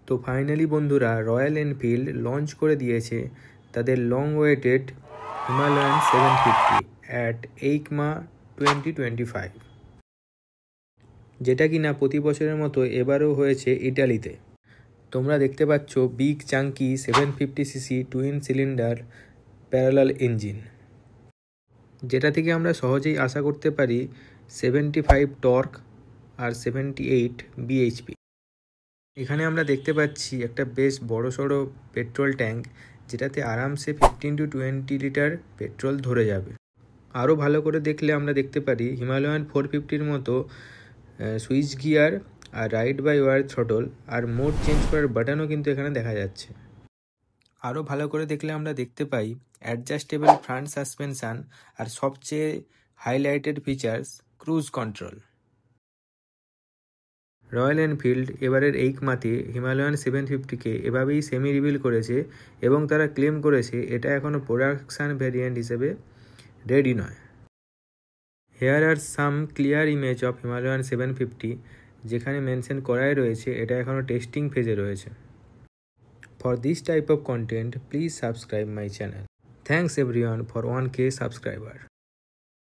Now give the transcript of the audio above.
তো ফাইনালি বন্ধুরা royal Enfield launch করে দিয়েছে তাদের long waited Himalayan 750 at EICMA 2025, যেটা কিনা প্রতি বছরের মতো এবারও হয়েছে ইটালিতে। তোমরা দেখতে পাচ্ছ big Chunky 750cc twin cylinder parallel engine, যেটা থেকে আমরা সহজেই আশা করতে পারি 75 টর্ক আর 78 bhp। এখানে আমরা দেখতে পাচ্ছি একটা বেশ বড়সড় পেট্রোল ট্যাঙ্ক, যেটাতে আরামসে 15 to 20 লিটার পেট্রোল ধরে যাবে। আরও ভালো করে দেখলে আমরা দেখতে পারি হিমালয়ান 450-র মতো সুইচ গিয়ার আর রাইড বাই ওয়ার থ্রটল আর মোড চেঞ্জ করার বাটনও কিন্তু এখানে দেখা যাচ্ছে। আরও ভালো করে দেখলে আমরা দেখতে পাই অ্যাডজাস্টেবল ফ্রন্ট সাসপেনশন আর সবচেয়ে highlighted features cruise control. Royal Enfield এবারের EICMA-তে হিমালয়ান 750-কে এভাবেই সেমি রিভিল করেছে এবং তারা ক্লেম করেছে এটা এখনও প্রোডাকশান ভ্যারিয়েন্ট হিসেবে রেডি নয়। Here are some clear image of Himalayan 750, যেখানে মেনশন করাই রয়েছে এটা এখনও টেস্টিং ফেজে রয়েছে। For this type of content please subscribe my channel. Thanks everyone for 1K subscriber.